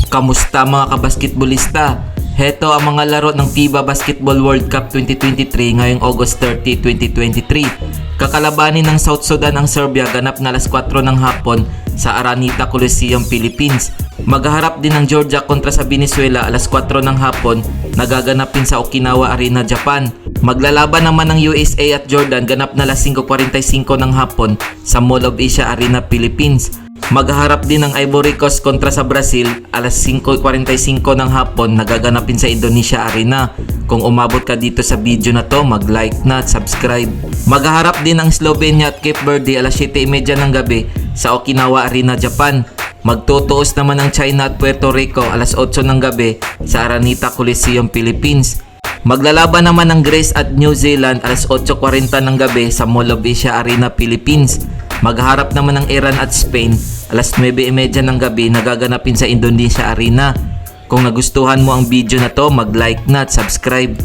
Kamusta mga kabasketbolista? Heto ang mga laro ng FIBA Basketball World Cup 2023 ngayong August 30, 2023. Kakalabanin ng South Sudan ang Serbia ganap na alas 4 ng hapon sa Araneta Coliseum, Philippines. Maghaharap din ng Georgia kontra sa Venezuela alas 4 ng hapon na gaganapin sa Okinawa Arena, Japan. Maglalaban naman ng USA at Jordan ganap na alas 5:45 ng hapon sa Mall of Asia Arena, Philippines. Maghaharap din ng Ivory Coast kontra sa Brazil alas 5:45 ng hapon na gaganapin sa Indonesia Arena. Kung umabot ka dito sa video na to, mag-like na at subscribe. Maghaharap din ng Slovenia at Cape Verde alas 7:30 ng gabi sa Okinawa Arena, Japan. Magtutuos naman ng China at Puerto Rico alas 8 ng gabi sa Araneta Coliseum, Philippines. Maglalaban naman ng Greece at New Zealand alas 8:40 ng gabi sa Mall of Asia Arena, Philippines. Magharap naman ng Iran at Spain alas 9:30 ng gabi na gaganapin sa Indonesia Arena. Kung nagustuhan mo ang video na to, mag-like na at subscribe.